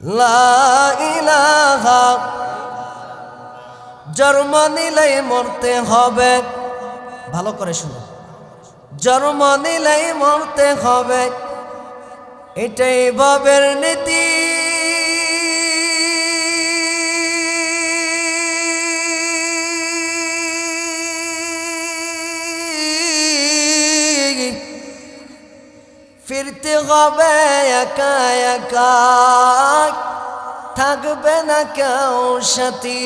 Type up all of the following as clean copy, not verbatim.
লা ইলাহা, জন্ম নিলেই মরতে হবে। ভালো করে শুনো, জন্ম নিলেই মরতে হবে, এটাই ভবের নীতি। ফিরতে হবে একা একা, থাকবে না কেউ সাথী।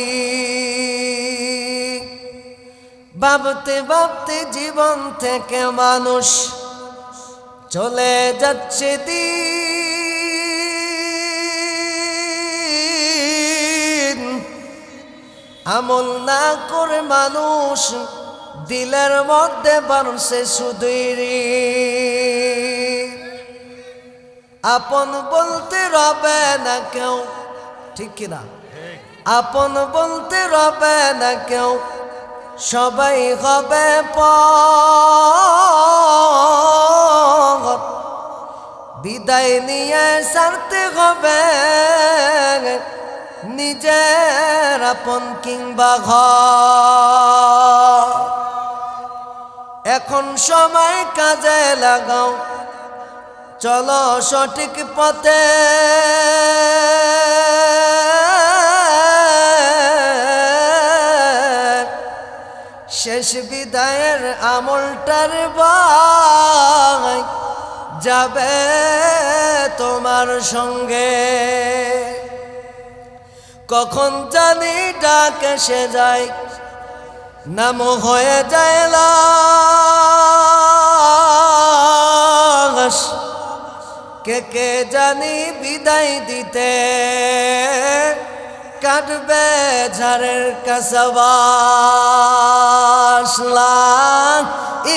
ভাবতে ভাবতে জীবন থেকে মানুষ চলে যাচ্ছে দিন। আমল না করে মানুষ দিলের মধ্যে বাড়ছে শুধুই ঋণ। আপন বলতে রবে না কেউ, ঠিক কিনা? আপন বলতে রবে না কেউ, সবাই হবে পর। বিদায় নিয়ে ছাড়তে হবে নিজের আপন কিংবা ঘর। এখন সময় কাজে লাগাও, চলো সঠিক পথে। শেষ বিদায়ের আমলটার ভাই যাবে তোমার সঙ্গে। কখন জানি ডাক এসে যায়, নাম হয়ে যায় লাশ। কে কে জানি বিদায় দিতে কাটবে ঝাড়ের কাসাবাস। লা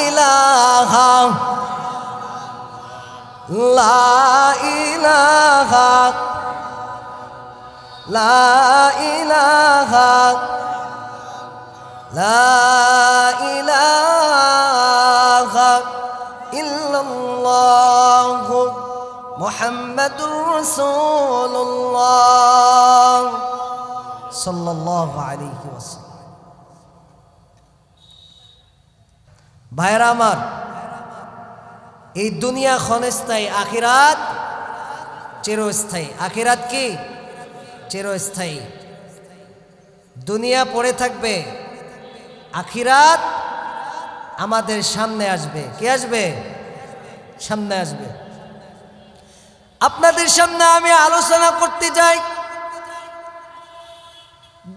ইলাহা, লা ইলাহা, লা ইলাহা, লা ইলাহা ইল্লাল্লাহু মুহাম্মাদুর রাসূলুল্লাহ সাল্লাল্লাহু আলাইহি ওয়াসাল্লাম। ভাইরা আমার, এই দুনিয়া ক্ষণস্থায়ী, আখিরাত চিরস্থায়ী। আখিরাত কি? চিরস্থায়ী। দুনিয়া পড়ে থাকবে, আখিরাত আমাদের সামনে আসবে। কে আসবে? সামনে আসবে। আপনাদের সামনে আমি আলোচনা করতে যাই,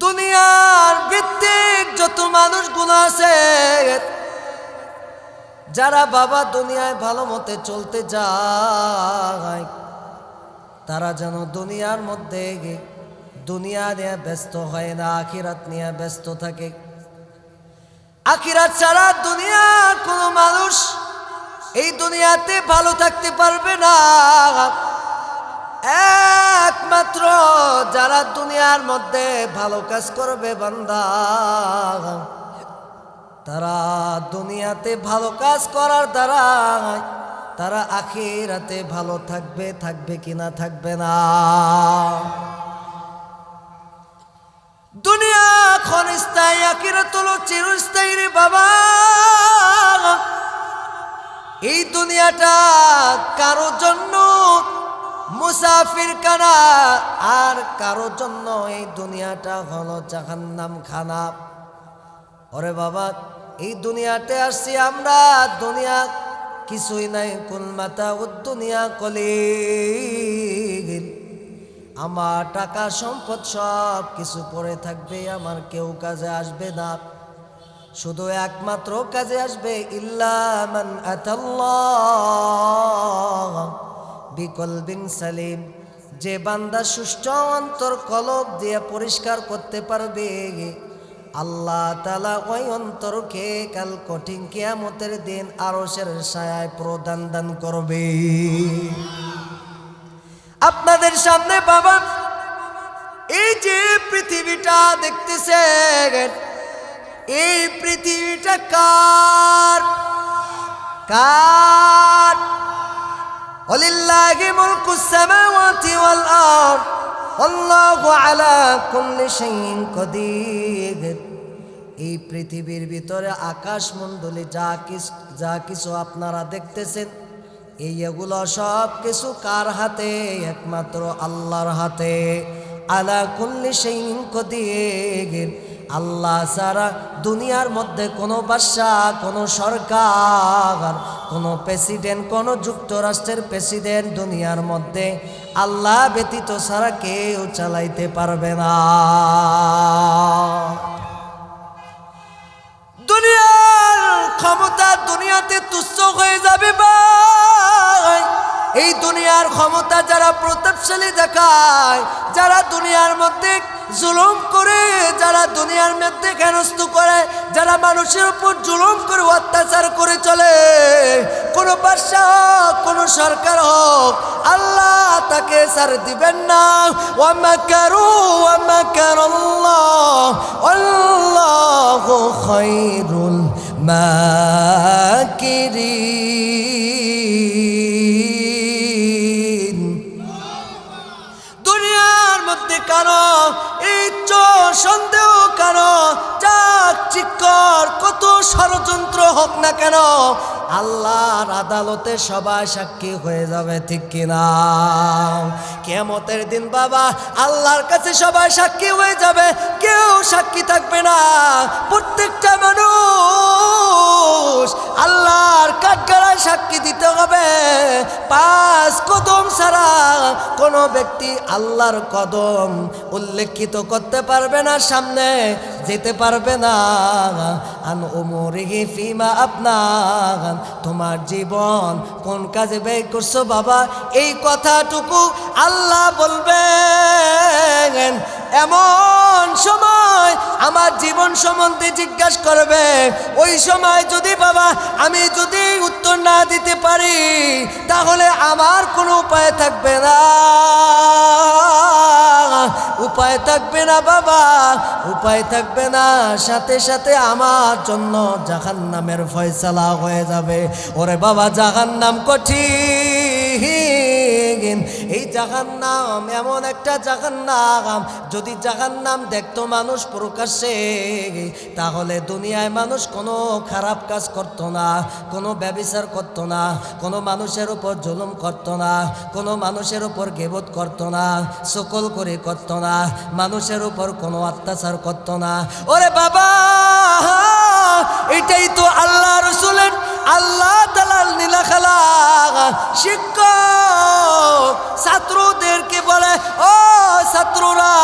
দুনিয়ার ভিত্তিক যত মানুষগুলো আছে, যারা বাবা দুনিয়ায় ভালো মতে চলতে যায়, তারা যেন দুনিয়ার মধ্যে দুনিয়া নিয়ে ব্যস্ত হয় না, আখিরাত নিয়ে ব্যস্ত থাকে। আখিরাত ছাড়া দুনিয়ার কোনো মানুষ এই দুনিয়াতে ভালো থাকতে পারবে না। একমাত্র যারা দুনিয়ার মধ্যে ভালো কাজ করবে বান্দা, তারা দুনিয়াতে ভালো কাজ করার দ্বারা তারা আখিরাতে ভালো থাকবে। থাকবে কিনা? থাকবে না। দুনিয়া ক্ষণস্থায়ী, আখিরাত হলো চিরস্থায়ী রে বাবা। এই দুনিয়াটা কারো জন্য মুসাফির খানা, আর কারো জন্য এই দুনিয়াটা হলো জাহান্নাম খানা। ওরে বাবা, এই দুনিয়াতে আসছি আমরা, দুনিয়া কিছুই নাই। কুল মাতা উদ্দুনিয়া কলিল। আমার টাকা সম্পদ সব কিছু পড়ে থাকবে, আমার কেউ কাজে আসবে না। শুধু একমাত্র কাজে আসবে ইল্লা মান আতাল্লাহ বিকলবিন সালিম। যে বান্দা সুষ্ঠু অন্তর কলব দিয়ে পরিষ্কার করতে পারবে, আল্লাহ তাআলা ওই অন্তরকে কাল কঠিন কিয়ামতের দিন আরশের ছায়ায় প্রদান দান করবে। আপনাদের সামনে বাবা এই যে পৃথিবীটা দেখতেছেন, এই পৃথিবীটা কার? কার? ওয়ালিল্লাহি মুলকুস সামাওয়াতি ওয়াল আরদ। আল্লাহু আলা কুল্লি শাইইন কাদির। এই পৃথিবীর ভিতরে আকাশমণ্ডলী যা কিছু আপনারা দেখতেছেন, এগুলো সব কিছু কার হাতে? একমাত্র আল্লাহর হাতে। আলা কুল্লি শাইইন কাদির। আল্লাহ ছাড়া দুনিয়ার মধ্যে কোনো বাদশা, কোনো সরকার, কোনো প্রেসিডেন্ট, কোনো যুক্তরাষ্ট্রের প্রেসিডেন্ট দুনিয়ার মধ্যে আল্লাহ ব্যতীত ছাড়া কেউ চালাইতে পারবে না। দুনিয়ার ক্ষমতা দুনিয়াতে তুচ্ছ হয়ে যাবে ভাই। এই দুনিয়ার ক্ষমতা যারা প্রতাপশালী দেখায়, যারা দুনিয়ার মধ্যে জুলুম করে, যারা দুনিয়ার মধ্যে হেনস্থ করে, যারা মানুষের উপর জুলুম করে অত্যাচার করে চলে, কোন বাদশা হোক, কোন সরকার হোক, আল্লাহ তাকে ছাড় দিবেন না। ওয়া মাকারু ওয়া মাকারাল্লাহ আল্লাহু খায়রুল মাকিরিন। দুনিয়ার মধ্যে কারো ইচ্ছা সন্দেহ, কারো চাকচিক্কর, কত ষড়যন্ত্র হোক না কেন, আল্লাহর আদালতে সবাই সাক্ষী হয়ে যাবে, ঠিক কিনা? কিয়ামতের দিন বাবা আল্লাহর কাছে সবাই সাক্ষী হয়ে যাবে, কেউ সাক্ষী থাকবে না। প্রত্যেকটা মানুষ আল্লাহর কাঠগড়ায় সাক্ষী দিতে হবে। 5 কদম ছাড়া কোনো ব্যক্তি আল্লাহর কদম উল্লেখিত করতে পারবে না, সামনে যেতে পারবে না। আন উমরিহি ফিমা আফনান। তোমার জীবন কোন কাজে ব্যয় করছো বাবা, এই কথাটুকু আল্লাহ বলবেন। এমন সময় আমার জীবন সম্বন্ধে জিজ্ঞাসা করবে, ওই সময় যদি বাবা আমি যদি উত্তর না দিতে পারি, তাহলে আমার কোনো উপায় থাকবে না, উপায় থাকবে না বাবা, উপায় থাকবে না। সাথে সাথে আমার জন্য জাহান্নামের ফয়সালা হয়ে যাবে। ওরে বাবা জাহান্নাম কঠিন। এই জাহান্নাম এমন একটা জাহান্নাম, যদি জাহান্নাম দেখতো মানুষ প্রকাশ্যে, তাহলে দুনিয়ায় মানুষ কোনো খারাপ কাজ করতো না, কোনো ব্যভিচার করতো না, কোনো মানুষের উপর জুলুম করতো না, কোনো মানুষের উপর গীবত করতো না, সকল করে করতো না, মানুষের উপর কোনো অত্যাচার করতো না। ওরে বাবা এটাই তো আল্লাহ রসুলের, আল্লাহ তাআলার নীলাখালা। শিক্ষক ছাত্রদেরকে বলে, ও ছাত্ররা,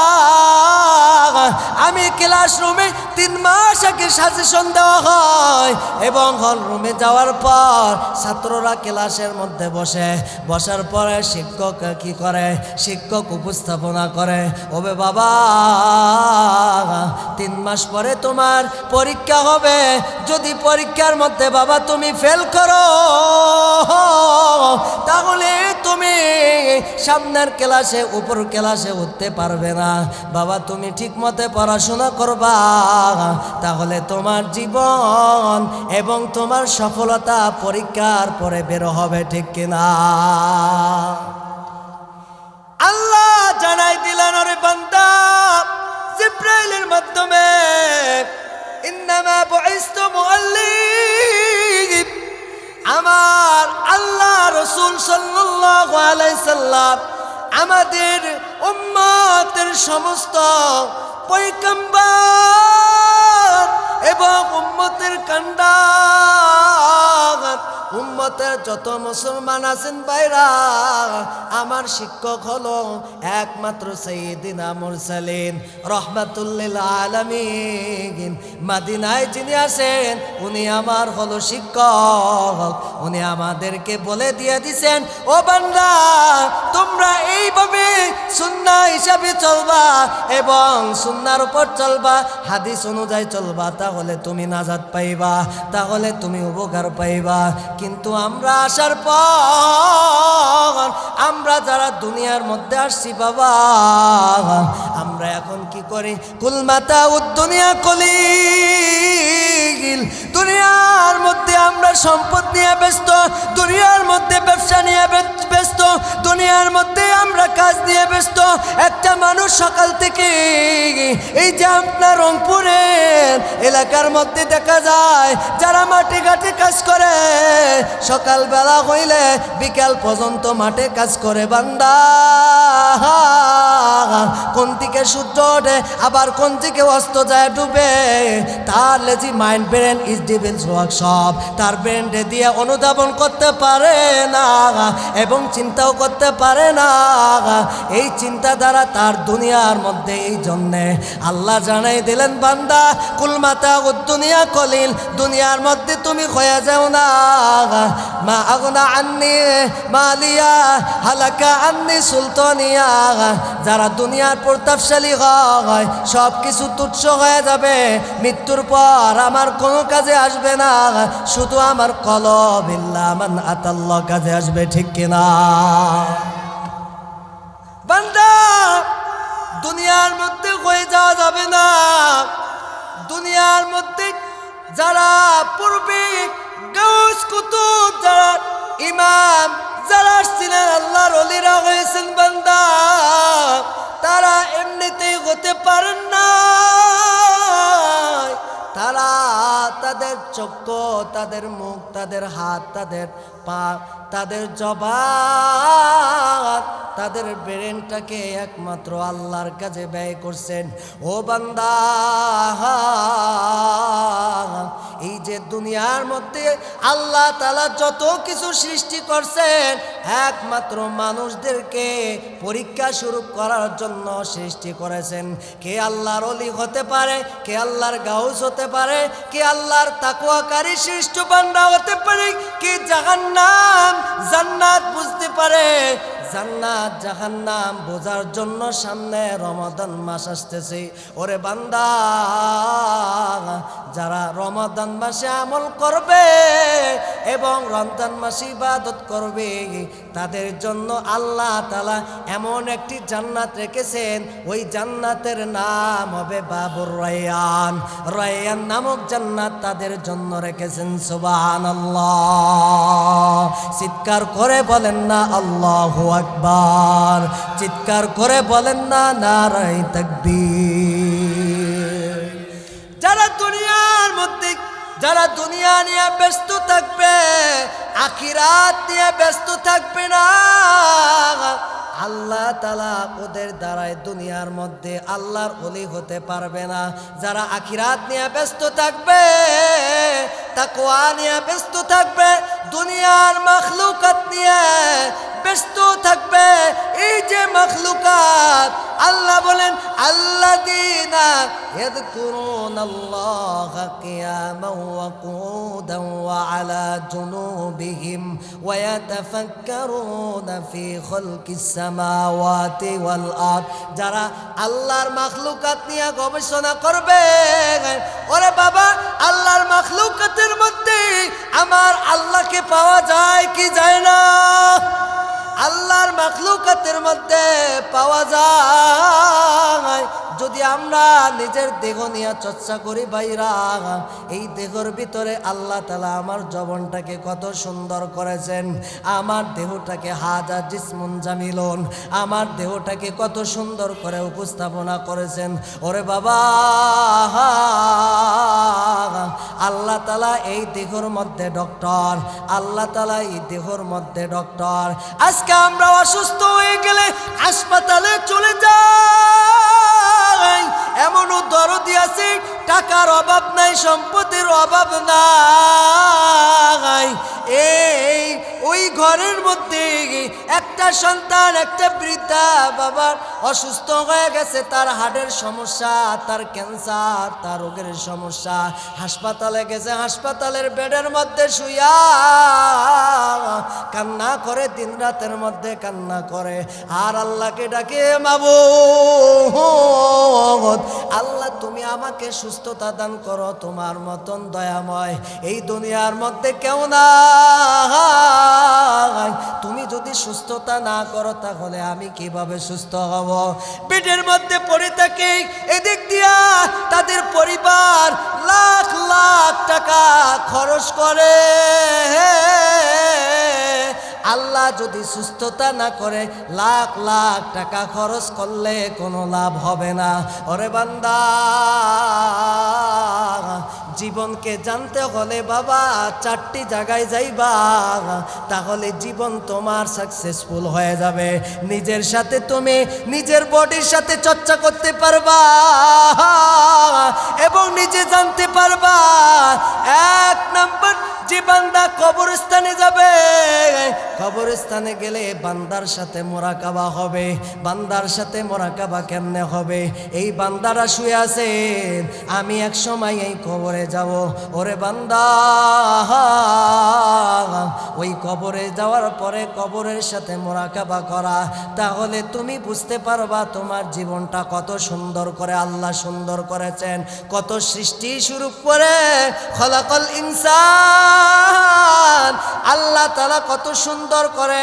আমি ক্লাসরুমে 3 মাস আগে সাজেশন দেওয়া হয়, এবং হল রুমে যাওয়ার পর ছাত্ররা ক্লাসের মধ্যে বসার পরে শিক্ষক কি করে? শিক্ষক উপস্থাপনা করে, ওবে বাবা 3 মাস পরে তোমার পরীক্ষা হবে, যদি পরীক্ষার মধ্যে বাবা তুমি ফেল করো, তাহলে তুমি সামনের ক্লাসে, উপর ক্লাসে উঠতে পারবে না। বাবা তুমি ঠিক মতে পড়াশোনা করবা, তাহলে তোমার জীবন এবং তোমার সফলতা পরীক্ষার পরে বের হবে, ঠিক কিনা? আল্লাহ জানাই দিলেন, ওরে বান্দা জিব্রাইলের মাধ্যমে, ইন্নামা বুইসতু মুআল্লিম। আমার আল্লাহ রাসূল সাল্লাল্লাহু আলাইহি সাল্লাম আমাদের উম্মতের সমস্ত পয়গম্বর এবং উম্মতের কান্ডার, উম্মতের যত মুসলমান আছেন ভাইরা, আমার শিক্ষক হলো একমাত্র সাইয়্যিদিনা মুরসালিন রাহমাতুল লিল আলামিন। মদিনায় যিনি আছেন উনি আমার হলো শিক্ষক। উনি আমাদেরকে বলে দিয়ে দিয়েছেন, ও বান্দা তোমরা এইভাবে সুন্নাহ হিসাবে চলবা এবং সুন্নাহর উপর চলবা, হাদিস অনুযায়ী চলবা, তাহলে তুমি নাজাত পাইবা, তাহলে তুমি উপকার পাইবা। কিন্তু আমরা আসার পর, আমরা যারা দুনিয়ার মধ্যে আসছি বাবা, আমরা এখন কি করি? কুল মাতাউদ দুনিয়া কলিল। দুনিয়ার মধ্যে আমরা সম্পদ নিয়ে ব্যস্ত, দুনিয়ার মধ্যে ব্যবসা নিয়ে ব্যস্ত, দুনিয়ার মধ্যে আমরা কাজ নিয়ে ব্যস্ত। একটা একটা মানুষ সকাল থেকে এই যে আপনার রংপুরের এলাকার মধ্যে দেখা যায় যারা মাঠে ঘাটে কাজ করে, সকালবেলা হইলে বিকাল পর্যন্ত মাঠে কাজ করে বান্দা, কোন দিকে সূর্য ওঠে আবার কোন দিকে অস্ত যায় ডুবে, তার lazy mind brain is devil's workshop, তার ব্রেনকে দিয়ে অনুধাবন করতে পারে না এবং চিন্তাও করতে পারে না। এই চিন্তা দ্বারা তার দুনিয়ার মধ্যে এই জন্যে আল্লাহ জানাই দিলেন বান্দা কুলমাতা দুনিয়া কলিল, দুনিয়ার মধ্যে তুমি হয়ে যাও না মা আগনা আন্নি মালিয়া হালাকা আন্নি সুলতানিয়া, যারা দুনিয়ার প্রতাপশালী হয় সব কিছু তুচ্ছ হয়ে যাবে, মৃত্যুর পর আমার কোনো কাজে আসবে না, শুধু আমার কলব ইল্লা মান আতাল্লাহ কাজে আসবে, ঠিক কিনা বান্দা? দুনিয়ার মধ্যে হয়ে যাওয়া যাবে না। দুনিয়ার মধ্যে যারা পূর্বে গাউস কুতুব, যারা ইমাম, যারা ছিলেন আল্লাহর ওলিরা হয়েছেন বান্দা, তারা এমনিতেই হতে পারেন না। তারা তাদের চক্ষু, তাদের মুখ, তাদের হাত, তাদের পা, তাদের জবান, তাদের ব্রেনটাকে একমাত্র আল্লাহর কাজে ব্যয় করছেন। ও বান্দা, এই যে দুনিয়ার মধ্যে আল্লাহ তাআলা যত কিছু সৃষ্টি করছেন একমাত্র মানুষদেরকে পরীক্ষা শুরু করার জন্য সৃষ্টি করেছেন। কে আল্লাহর ওলি হতে পারে, কে আল্লাহর গাউস হতে পারে, কে আল্লাহর তাকওয়াকারী শ্রেষ্ঠ বান্দা হতে পারে, কে জাহান্নাম জান্নাত বুঝতে পারে। জান্নাত জাহান্নাম বোঝার জন্য সামনে রমাদান মাস আসতেছে। ওরে বান্দা, যারা রমাদান মাসে আমল করবে এবং রমজান মাসে ইবাদত করবে তাদের জন্য আল্লাহ তাআলা এমন একটি জান্নাত রেখেছেন, ওই জান্নাতের নাম হবে বাবুর রায়্যান। রায়্যান নামক জান্নাত তাদের জন্য রেখেছেন। সুবহানাল্লাহ, চিৎকার করে বলেন না আল্লাহু আকবার, চিৎকার করে বলেন না নারায়ে তাকবীর। যারা দুনিয়ার মধ্যে, যারা দুনিয়া নিয়ে ব্যস্ত থাকবে, আখিরাত নিয়ে ব্যস্ত থাকবে না, আল্লাহ তাআলা ওদের দ্বারাই দুনিয়ার মধ্যে আল্লাহর ওলি হতে পারবে না। যারা আখিরাত নিয়ে ব্যস্ত থাকবে, তাকওয়া নিয়ে ব্যস্ত থাকবে, দুনিয়ার মাখলুকাত নিয়ে ব্যস্ত থাকবে, এই যে মাখলুকাত আল্লাহ বলেন আল্লাযীনা ইয়াযকুরুনাল্লাহা কিয়ামান ওয়া কুউদান ওয়া আলা জুনুবিহিম ওয়া ইয়াতাফাক্কারুনা ফি খালকিস সামাওয়াতি ওয়াল আরদ। যারা আল্লাহর মাখলুকাত নিয়ে গবেষণা করবে, ওরে বাবা, আল্লাহর মাখলুকাতের মধ্যে আমার আল্লাহকে পাওয়া যায় কি যায় না? আল্লাহর মাখলুকাতের মধ্যে পাওয়া যায়। যদি আমরা নিজের দেহ নিয়ে চর্চা করি ভাইরা, এই দেহের ভিতরে আল্লাহ তাআলা আমার জবনটাকে কত সুন্দর করেছেন, আমার দেহটাকে হাজা জিসমুন জামিলুন, আমার দেহটাকে কত সুন্দর করে উপস্থাপনা করেছেন। ওরে বাবা, আল্লাহ তাআলা এই দেহের মধ্যে ডক্টর, আল্লাহ তাআলা এই দেহের মধ্যে ডক্টর। আজকে আমরা অসুস্থ হয়ে গেলে হাসপাতালে চলে যাই, এমনও দরদি আছে, টাকার অভাব নাই, সম্পদের অভাব নাই, এই ওই ঘরের মধ্যে একটা সন্তান, একটা বৃদ্ধা বাবার অসুস্থ হয়ে গেছে, তার হার্টের সমস্যা, তার ক্যান্সার, তার রোগের সমস্যা, হাসপাতালে গেছে, হাসপাতালের বেডের মধ্যে শুইয়া কান্না করে, দিন রাতের মধ্যে কান্না করে, আর আল্লাহকে ডাকে মাবুদ, আল্লাহ তুমি আমাকে সুস্থতা দান করো, তোমার মতন দয়াময় এই দুনিয়ার মধ্যে কেউ না, তুমি যদি সুস্থতা না করো তাহলে আমি কিভাবে সুস্থ হব? পেটের মধ্যে পড়ে থাকে, এদিক দিয়া তাদের পরিবার লাখ লাখ টাকা খরচ করে, আল্লাহ যদি সুস্থতা না করে লাখ লাখ টাকা খরচ করলে কোনো লাভ হবে না। ওরে বান্দা, জীবনকে জানতে হলে বাবা 4টি জায়গায় যাইবা, তাহলে জীবন তোমার সাকসেসফুল হয়ে যাবে। নিজের সাথে তুমি নিজের বডির সাথে চর্চা করতে পারবা এবং নিজে জানতে পারবা। 1 নাম্বার, যে বান্দা কবরস্থানে যাবে, কবরস্থানে গেলে বান্দার সাথে মোরাকাবা হবে। বান্দার সাথে মোরাকাবা কেমনে হবে? এই বান্দারা শুয়ে আছেন, আমি এক সময় এই কবরে যাব। ওরে বান্দা, ওই কবরে যাওয়ার পরে কবরের সাথে মোরাকাবা করা, তাহলে তুমি বুঝতে পারবা তোমার জীবনটা কত সুন্দর করে আল্লাহ সুন্দর করেছেন। কত সৃষ্টি শুরু করে খলাকল ইনসান, আল্লাহ তাআলা কত সুন্দর করে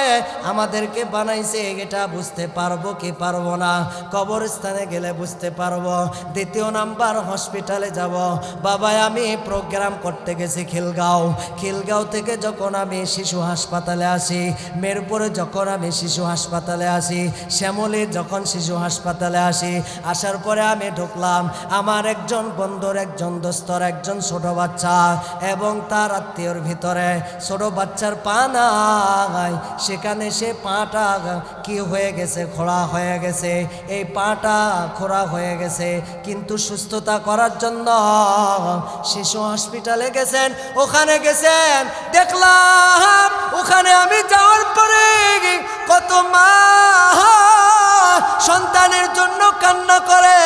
আমাদেরকে বানাইছে, এটা বুঝতে পারবো কি পারবো না? কবরস্থানে গেলে বুঝতে পারবো। 2 নাম্বার, হসপিটালে যাব। বাবা, আমি প্রোগ্রাম করতে গেছি খিলগাঁও থেকে যখন আমি শিশু হাসপাতালে আসি, মেরপুরে যখন আমি শিশু হাসপাতালে আসি, শ্যামলী যখন শিশু হাসপাতালে আসি, আসার পরে আমি ঢুকলাম। আমার একজন বন্ধুর, একজন দোস্তর, একজন ছোট বাচ্চা এবং তার আত্মীয়র ভিতরে ছোট বাচ্চার পা নাই। সেখানে সে পাটা কি হয়ে গেছে, খোড়া হয়ে গেছে। এই পাটা খোড়া হয়ে গেছে, কিন্তু সুস্থতা করার জন্য শিশু হসপিটালে গেছেন। ওখানে গেছেন, দেখলাম ওখানে আমি যাওয়ার পরে কত মা সন্তানের জন্য কান্না করে,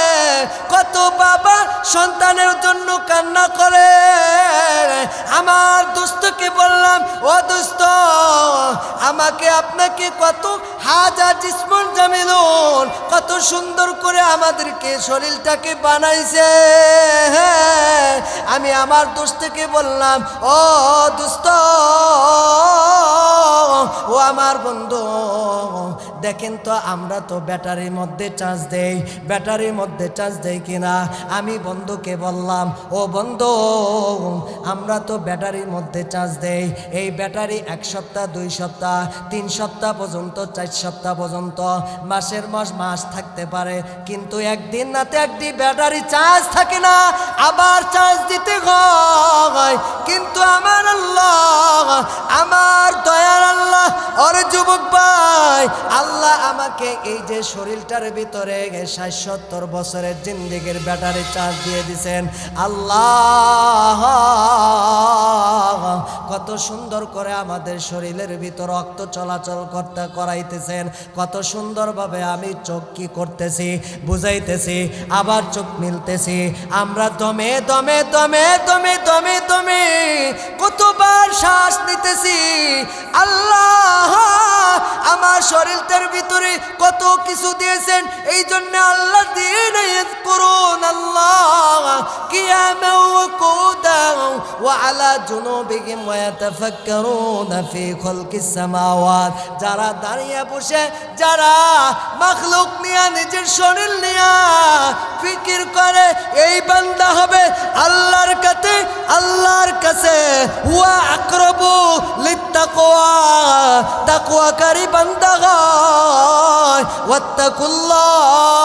কত বাবা সন্তানের জন্য কান্না করে। আমার দোস্তকে বললাম, ও দোস্ত, আমাকে আপনাকে কত হাজার জিসমন জামিলুন কত সুন্দর করে আমাদেরকে শরীরটাকে বানাইছে। আমি আমার দোস্তকে বললাম, ও দোস্ত, ও আমার বন্ধু, দেখেন তো আমরা তো ব্যাটারির মধ্যে চার্জ দেই, ব্যাটারির মধ্যে চার্জ দেই কিনা। আমি বন্ধুকে বললাম, ও বন্ধু, আমরা তো ব্যাটারির মধ্যে চার্জ দেই। এই ব্যাটারি 1 সপ্তাহ, 2 সপ্তাহ, 3 সপ্তাহ পর্যন্ত, 4 সপ্তাহ পর্যন্ত, মাসের মাস থাকতে পারে, কিন্তু একদিন রাতে একটি ব্যাটারি চার্জ থাকে না, আবার চার্জ দিতে হয়। কিন্তু আমার আল্লাহ, আমার দয়ার আল্লাহ, ওরে যুবক ভাই, আল্লাহ আমাকে এই যে শরীরটার ভিতরে 60-70 বছরের জিন্দেগির ব্যাটারি চার্জ দিয়ে দিছেন। আল্লাহ কত সুন্দর করে আমাদের শরীরের ভিতর রক্ত চলাচল করাইতেছেন, কত সুন্দরভাবে আমি চোখ কি করতেছি, বুঝাইতেছি, আবার চোখ মিলতেছি। আমরা দমে দমে দমে দমে দমে দমে কতবার শ্বাস নিতেছি। আল্লাহ আমার শরীরটার ভিতরে কত কিছু দিয়েছেন, এই জন্য আল্লাহ দিন করুন। আল্লাহ কিয়ামা ওয়া কুদাও ওয়া আলা জুনুবিহিম ওয়া ইয়াতাফাক্কারুনা ফি খালকিস সামাওয়াত, যারা দাঁড়িয়ে বসে, যারা মাখলুক নিয়ে, নিজের শরীর নিয়ে ফিকির করে, এই বান্দা হবে আল্লাহর কাছে, আল্লাহর কাছে হুয়া আকরাবু লিত্তাকওয়া, তাকওয়াকারী বান্দা হয়। ওয়াত্তাকুল্লাহ,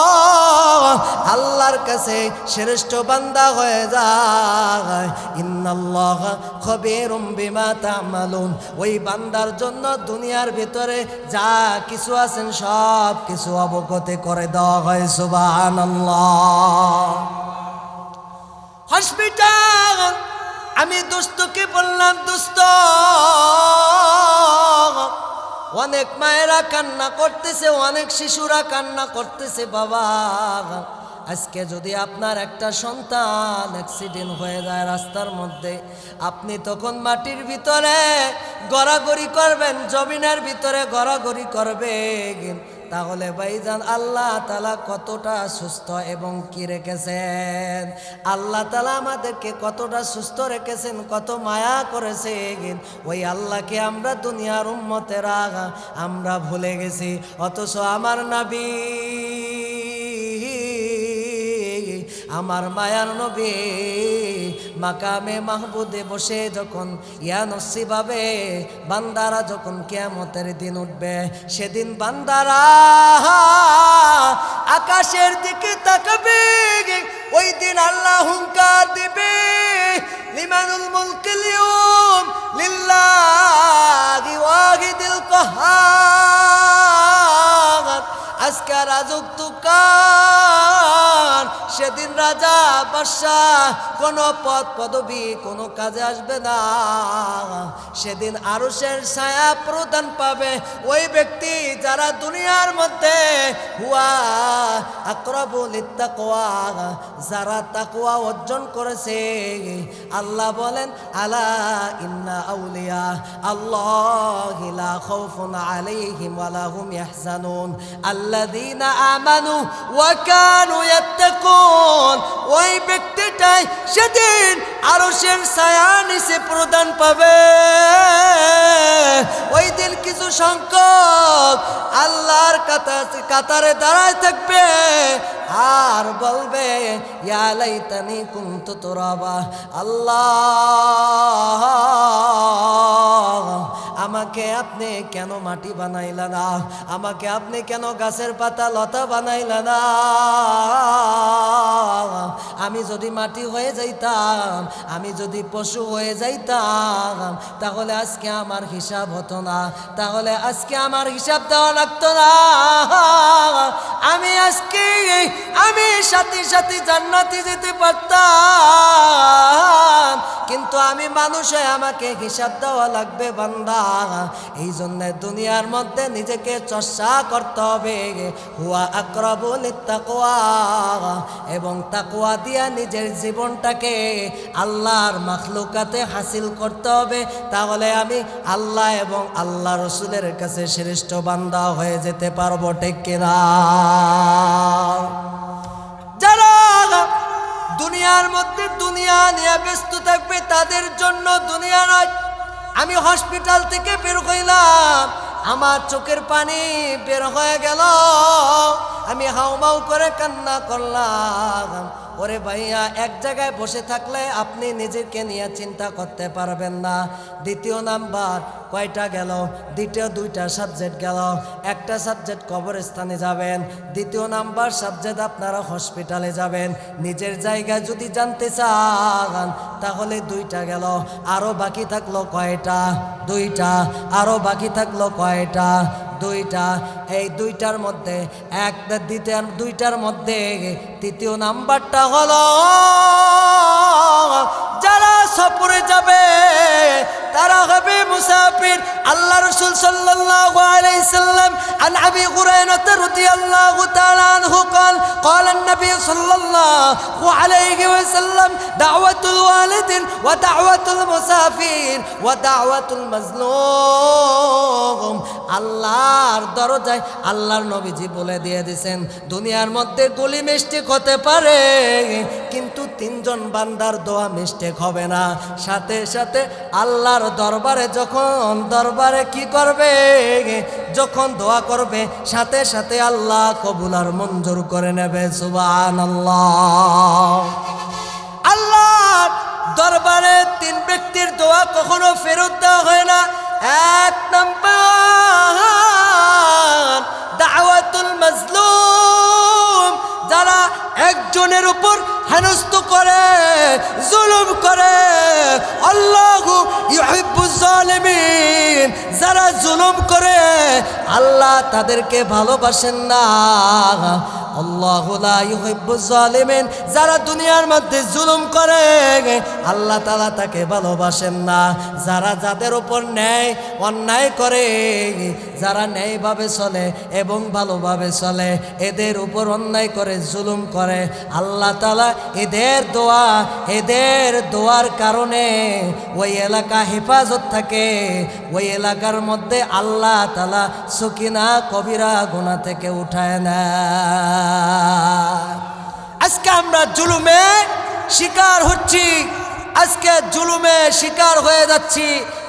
আল্লাহর কাছে শ্রেষ্ঠ বান্দা হয়ে যায়। ইন্নাল্লাহা খবীরুম বিমা তা'মালুন, ওই বান্দার জন্য দুনিয়ার ভিতরে যা কিছু আছেন সব কিছু অবগত করে দেওয়া হয়। সুবহানাল্লাহ। হসপিটাল, আমি দোস্তকে বললাম, দোস্ত, অনেক মায়েরা কান্না করতেছে, অনেক শিশুরা কান্না করতেছে। বাবা, আজকে যদি আপনার একটা সন্তান অ্যাক্সিডেন্ট হয়ে যায় রাস্তার মধ্যে, আপনি তখন মাটির ভিতরে গড়াগড়ি করবেন, জমিনের ভিতরে গড়াগড়ি করবেন, তাহলে ভাইজান আল্লাহ তাআলা কতটা সুস্থ এবং কি রেখেছেন, আল্লাহ তাআলা আমাদেরকে কতটা সুস্থ রেখেছেন, কত মায়া করেছেন, ওই আল্লাহকে আমরা দুনিয়ার উম্মতেরা আমরা ভুলে গেছি। অথচ আমার নবী আমার মায়ার নবী মাকামে মাহবুদে বসে যখন ইয়া নসিবাবে বান্দারা যখন কিয়ামতের দিন উঠবে, সেদিন বান্দারা আকাশের দিকে তাকাবে। ওই দিন আল্লাহ হুঙ্কার দিবে, লিমানুল মুলকিল ইয়াউম লিল্লাহি ওয়াহিদিল কাহ্হার। আজকে রাজত্ব কার? সেদিন রাজা বাদশাহ কোনো পদ পদবি কোনো কাজে আসবে না। সেদিন আরশের ছায়া প্রদান পাবে ওই ব্যক্তি যারা দুনিয়ার মধ্যে হুয়া আকরাবু লিত্তাকওয়া, যারা তাকওয়া অর্জন করেছে। আল্লাহ বলেন, আলা ইন্না আউলিয়া আল্লাহি লা খাউফুন আলাইহিম ওয়া লা হুম ইয়াহজানুন আল্লাযীনা আমানু ওয়া কানু ইয়াত্তাকুন। ওই ব্যক্তিটাই সেদিন আরশের ছায়া নিচে প্রদান পাবে। ওই দিন কিছু সংখ্যক আল্লাহর কাতারে দাঁড়ায় থাকবে আর বলবে, ইয়া লাইতানি কুনতু তুরাবা। আল্লাহ, আমাকে আপনি কেন মাটি বানাইলা না? আমাকে আপনি কেন গাছের পাতা লতা বানাইলা না? আমি যদি মাটি হয়ে যাইতাম, আমি যদি পশু হয়ে যাইতাম, তাহলে আজকে আমার হিসাব হতো না, তাহলে আজকে আমার হিসাব দেওয়া লাগতো না। আমি সাথে সাথে জান্নাতে যেতে পারতাম, কিন্তু আমি মানুষ হয়ে আমাকে হিসাব দেওয়া লাগবে বান্দা। এই জন্য দুনিয়ার মধ্যে নিজেকে চর্চা করতে হবে, হুয়া আকরাবু লিত্তাকওয়া, এবং তাকওয়া দিয়া নিজের জীবনটাকে আল্লাহর মাখলুকাতে হাসিল করতে হবে। তাহলে আমি আল্লাহ এবং আল্লাহ রসুলের কাছে শ্রেষ্ঠ বান্দা হয়ে যেতে পারবো, ঠিক কিনা? যারা দুনিয়ার মধ্যে দুনিয়া নিয়ে ব্যস্ত থাকবে তাদের জন্য দুনিয়া নয়। আমি হসপিটাল থেকে বের হইলাম, আমার চোখের পানি বের হয়ে গেল, আমি হাউমাউ করে কান্না করলাম। ওরে ভাইয়া, এক জায়গায় বসে থাকলে আপনি নিজেকে নিয়ে চিন্তা করতে পারবেন না। দ্বিতীয় নাম্বার কয়টা গেল? দ্বিতীয় দুইটা সাবজেক্ট গেল। একটা সাবজেক্ট কবরস্থানে যাবেন, দ্বিতীয় নাম্বার সাবজেক্ট আপনারা হসপিটালে যাবেন। নিজের জায়গায় যদি জানতে চান তাহলে দুইটা গেল, আরও বাকি থাকলো কয়টা? দুইটা। আরও বাকি থাকলো কয়টা? দুইটা। এই দুইটার মধ্যে দুইটার মধ্যে তৃতীয় নাম্বারটা হলো যারা সফরে যাবে তারা হবে মুসাফির। আল্লাহ রাসূল সাল্লাল্লাহু আলাইহি সাল্লাম আন আবি হুরায়রা রাদিয়াল্লাহু তাআলা আনহু قال قال النبي صلى الله عليه وسلم دعوة الوالد ودعوة المسافر ودعوة المظلوم। আল্লাহর দরজায় আল্লাহর নবীজি বলে দিয়ে দিয়েছেন, দুনিয়ার মধ্যে গলি মিস্টেক হতে পারে, কিন্তু তিনজন বান্দার দোয়া মিস্টেক হবে না। সাথে সাথে আল্লাহর দরবারে দরবারে কি করবে? যখন দোয়া করবে সাথে সাথে আল্লাহ কবুল আর মঞ্জুর করে নেবে। সুবহানাল্লাহ। আল্লাহর দরবারে তিন ব্যক্তির দোয়া কখনো ফেরত দেওয়া হয় না। এক নাম্বার দাওয়াতুল মাজলুম, যারা একজনের উপর হেনস্থ করে, জুলুম করে। আল্লাহু ইউহিব্বুজ জালিমিন, যারা জুলুম করে আল্লাহ তাদেরকে ভালোবাসেন না। আল্লাহু লা ইউহিব্বুজ জালিমিন, যারা দুনিয়ার মধ্যে জুলুম করে আল্লাহ তাআলা তাকে ভালোবাসেন না। যাদের উপর অন্যায় করে, যারা ন্যায়ভাবে চলে এবং ভালোভাবে চলে, এদের উপর অন্যায় করে জুলুম করে, আল্লাহ তাআলা এদের দোয়ার কারণে ওই এলাকা হেফাজত থাকে। ওই এলাকার মধ্যে আল্লাহ তাআলা সকিনা কবিরা গুনাহ থেকে উঠায় নেয়। আজকে আমরা জুলুমে শিকার হচ্ছি, আজকে জুলুমে শিকার হয়ে যাচ্ছি।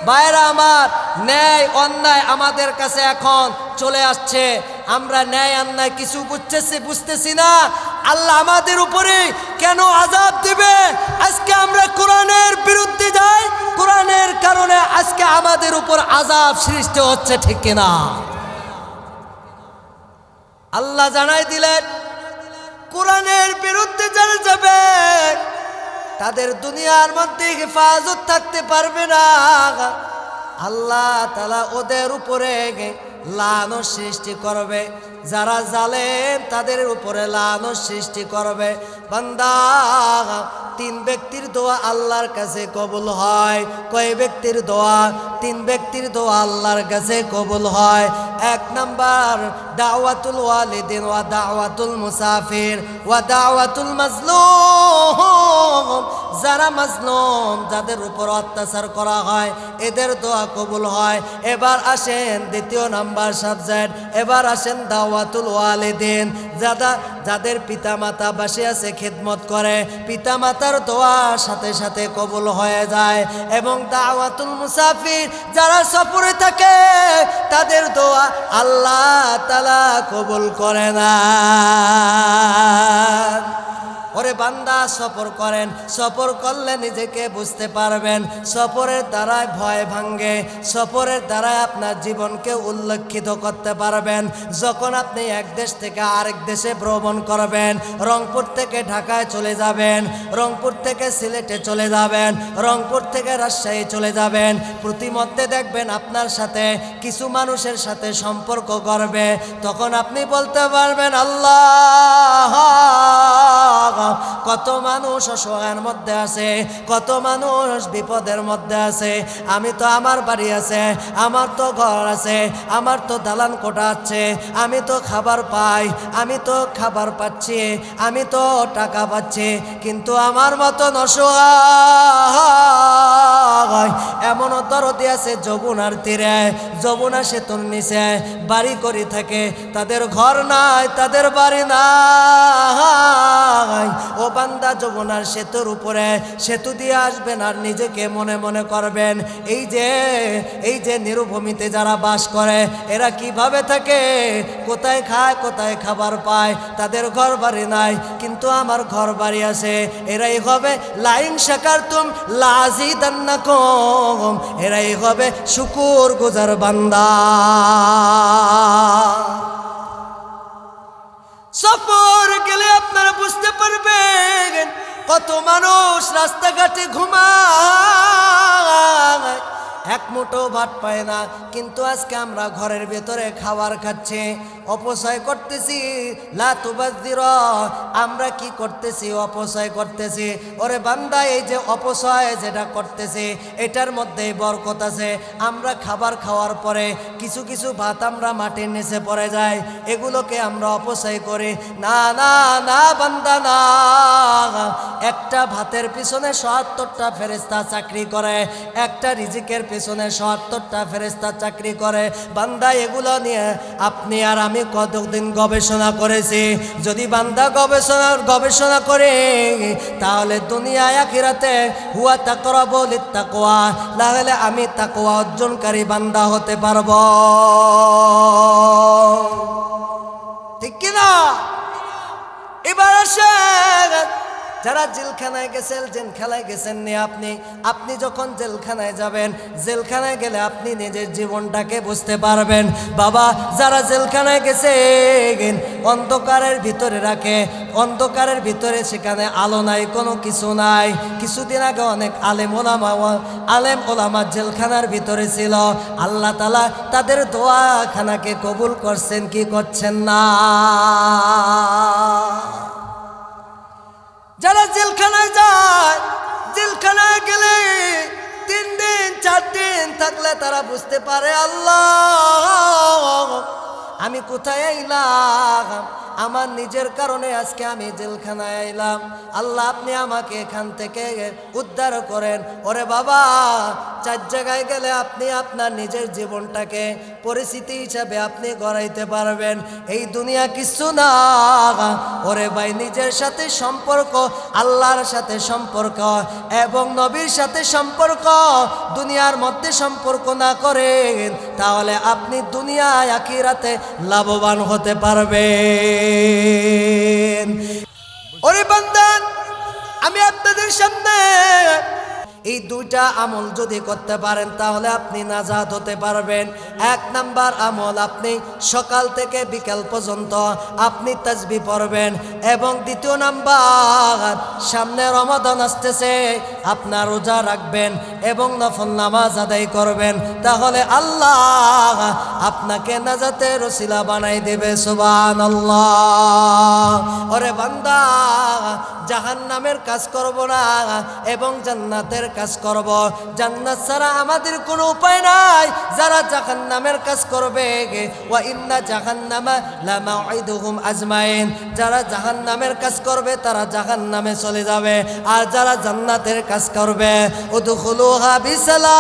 ভাইরা আমার, ন্যায় অন্যায় আমাদের কাছে এখন চলে আসছে। আমরা ন্যায় অন্যায় কিছু বুঝতেছি না। আল্লাহ আমাদের উপরে কেন আযাব দিবে? আজকে আমরা কোরআনের বিরুদ্ধে যাই, কোরআনের কারণে আজকে আমাদের উপর আযাব সৃষ্টি হচ্ছে, ঠিক কিনা? আল্লাহ জানাই দিলেন কোরআনের বিরুদ্ধে যারা যাবে তাদের দুনিয়ার মধ্যে হেফাজত থাকতে পারবে না। আল্লাহ তাআলা ওদের উপরে লানত সৃষ্টি করবে, যারা জালেম তাদের উপরে লানত সৃষ্টি করবে। বান্দা, 3 ব্যক্তির দোয়া আল্লাহর কাছে কবুল হয়। কয় ব্যক্তির দোয়া? 3 ব্যক্তির দোয়া আল্লাহর কাছে কবুল হয়। 1 নাম্বার দাওয়াতুল ওয়ালিদিন ওয়া দাওয়াতুল মুসাফির ওয়া দাওয়াতুল মাজলুম। যারা মাজলুম, যাদের উপর অত্যাচার করা হয়, এদের দোয়া কবুল হয়। এবার আসেন 2 নাম্বার সাবজেক্ট, এবার আসেন দাওয়াতুল ওয়ালিদিন। যাদের পিতামাতা বাসে আছে, খিদমত করে, পিতামাতার দোয়া সাথে সাথে কবুল হয়ে যায়। এবং দাওয়াতুল মুসাফির, যারা সফরে থাকে, তাদের দোয়া আল্লাহ তাআলা কবুল করে না। ওরে বান্দা, সফর করেন, সফর করলে নিজেকে বুঝতে পারবেন। সফরের দ্বারাই ভয় ভাঙ্গে, সফরের দ্বারাই আপনার জীবনকে উল্লেখিত করতে পারবেন। যখন আপনি এক দেশ থেকে আরেক দেশে ভ্রমণ করবেন, রংপুর থেকে ঢাকায় চলে যাবেন, রংপুর থেকে সিলেটে চলে যাবেন, রংপুর থেকে রাজশাহী চলে যাবেন, প্রতিমধ্যে দেখবেন আপনার সাথে কিছু মানুষের সাথে সম্পর্ক করবে। তখন আপনি বলতে পারবেন, আল্লাহ, কত মানুষ অসহায়ের মধ্যে আছে, কত মানুষ বিপদের মধ্যে আছে। আমি তো, আমার বাড়ি আছে, আমার তো ঘর আছে, আমার তো দালান কোঠা আছে, আমি তো খাবার পাই, আমি তো খাবার পাচ্ছি, আমি তো টাকা পাচ্ছি, কিন্তু আমার মতো অসহায় এমনও দরদি আছে যমুনার তীরে, যমুনা সেতুর নিচে বাড়ি করে থাকে, তাদের ঘর নাই, তাদের বাড়ি নাই। ও বান্দা, যমুনার সেতুর উপরে সেতু দিয়ে আসবেন আর নিজেকে মনে মনে করবেন, এই যে নিরুভূমিতে যারা বাস করে, এরা কিভাবে থাকে, কোথায় খায়, কোথায় খাবার পায়, তাদের ঘর বাড়ি নাই, কিন্তু আমার ঘর বাড়ি আছে। এরাই হবে লাইন শাকারতুম লাযিদান্নাকুম, এরাই হবে শুকর গুজার বান্দা। সফর গেলে আপনারা বুঝতে পারবেন কত মানুষ রাস্তাঘাটে ঘুমায়, এক মুঠো ভাত পায় না, কিন্তু আজকে আমরা ঘরের ভেতরে খাবার খাচ্ছি, অপচয় করতেছি। লা তুবাযযির, আমরা কি করতেছি? অপচয় করতেছি। ওরে বান্দা, এই যে অপচয় যেটা করতেছি, এটার মধ্যেই বরকত আছে। আমরা খাবার খাওয়ার পরে কিছু কিছু ভাত আমরা মাটির নিচে পড়ে যায়, এগুলোকে আমরা অপচয় করি। না না না বান্দা, না, একটা ভাতের পিছনে ৭০টা ফেরেশতা চাকরি করে, একটা রিজিকের পেছনে ৭০টা ফেরেশতা চাকরি করে। বান্দা, এগুলো নিয়ে আপনি আর আমি কতদিন গবেষণা করেছি। যদি বান্দা গবেষণা করে, তাহলে দুনিয়া আখিরাতে হুয়া তাকরাবু লিত্তাকওয়া, তাহলে আমি তাকওয়া অর্জনকারী বান্দা হতে পারবো, ঠিক কিনা? এবার আসেন, যারা জেলখানায় গেছেন, জেলখানায় গেছেন নি আপনি যখন জেলখানায় যাবেন, জেলখানায় গেলে আপনি নিজের জীবনটাকে বুঝতে পারবেন। বাবা, যারা জেলখানায় গেছেন, অন্ধকারের ভিতরে রাখে, অন্ধকারের ভিতরে সেখানে আলো নাই, কোনো কিছু নাই। কিছুদিন আগে অনেক আলেম ওলামা জেলখানার ভিতরে ছিল। আল্লাহ তাআলা তাদের দোয়াখানাকে কবুল করছেন কি করছেন না? যারা জেলখানায় যায়, জেলখানায় গেলে 3 দিন 4 দিন থাকলে তারা বুঝতে পারে, আল্লাহ, আমি কোথায় আইলাম, আমার নিজের কারণে আজকে আমি জেলখানায় আইলাম। আল্লাহ, আপনি আমাকে এখান থেকে উদ্ধার করেন। ওরে বাবা, 4 জায়গায় গেলে আপনি আপনার নিজের জীবনটাকে পরিস্থিতি হিসাবে আপনি গড়াইতে পারবেন। এই দুনিয়া কিছু না। ওরে ভাই, নিজের সাথে সম্পর্ক, আল্লাহর সাথে সম্পর্ক এবং নবীর সাথে সম্পর্ক, দুনিয়ার মধ্যে সম্পর্ক না করেন, তাহলে আপনি দুনিয়ায় আখিরাতে লাভবান হতে পারবেন। ওরে বান্দা, আমি আপনাদের সামনে এই দুইটা আমল যদি করতে পারেন তাহলে আপনি নাজাত হতে পারবেন। এক নাম্বার আমল, আপনি সকাল থেকে বিকাল পর্যন্ত আপনি তাসবিহ পড়বেন। এবং দ্বিতীয় নাম্বার, সামনে রমাদান আসতেছে, আপনার রোজা রাখবেন এবং নফল নামাজ আদায় করবেন। তাহলে আল্লাহ আপনাকে নাজাতের ওসিলা বানাই দেবে। সুবহানাল্লাহ। ওরে বান্দা, জাহান্নামের কাজ করব না এবং জান্নাতের কাজ করব। জান্নাত ছাড়া আমাদের কোনো উপায় নাই। যারা জাহান্নামের কাজ করবে, ওয়া ইন্না জাহান্নামা লামাউইদুহুম আজমাইন, যারা জাহান্নামের কাজ করবে তারা জাহান্নামে চলে যাবে। আর যারা জান্নাতের কাজ করবে, উদখুলুহা বিসালাম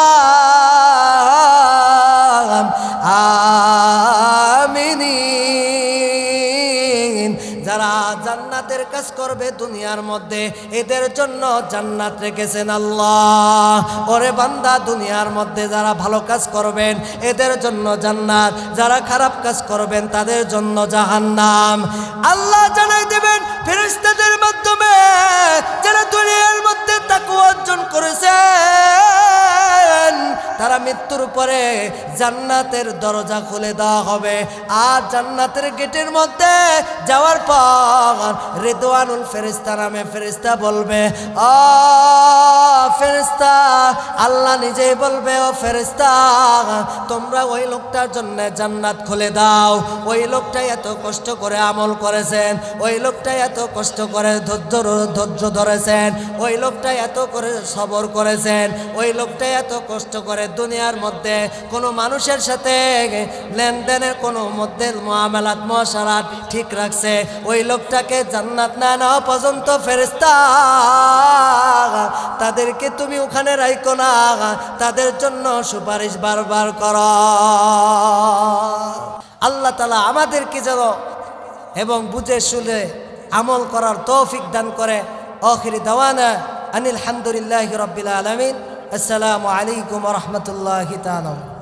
আমিনিন, যারা জান্নাতের কাজ করবে দুনিয়ার মধ্যে, এদের জন্য জান্নাত রেখেছেন আল্লাহ। ওরে বান্দা, দুনিয়ার মধ্যে যারা ভালো কাজ করবেন এদের জন্য জান্নাত, যারা খারাপ কাজ করবেন তাদের জন্য জাহান্নাম। আল্লাহ জানাই দেবেন ফেরেশতাদের মাধ্যমে, যারা দুনিয়ার মধ্যে তাকওয়া অর্জন করেছেন তারা মৃত্যুর পরে জান্নাতের দরজা খুলে দেওয়া হবে। আর জান্নাতের গেটের মধ্যে যাওয়ার পর রিদওয়ানুল ফেরেশতা নামে ফেরেশতা বলবে, ও ফেরেশতা, আল্লাহ নিজেই বলবে, ও ফেরেশতা, তোমরা ওই লোকটার জন্য জান্নাত খুলে দাও। ওই লোকটা এত কষ্ট করে আমল করেছেন, ওই লোকটা এত কষ্ট করে ধৈর্য ধরেছেন, ওই লোকটা এত করে সবর করেছেন, ওই লোকটা এত কষ্ট করে দুনিয়ার মধ্যে কোনো মানুষের সাথে লেনদেনের কোনো মধ্যে মুআমালাত মুআশারাত ঠিক রাখছে। ওই লোকটাকে জান্নাত না নেওয়া পর্যন্ত ফেরেশতা তাদেরকে তুমি ওখানে রাখো না, তাদের জন্য সুপারিশ বারবার করো। আল্লাহ তাআলা আমাদেরকে যেন এবং বুঝে শুনে আমল করার তৌফিক দান করে। আখিরি দাওয়ানা আনিল হামদুলিল্লাহি রাব্বিল আলামিন। আসসালামু আলাইকুম ওয়া রাহমাতুল্লাহি তাআলা।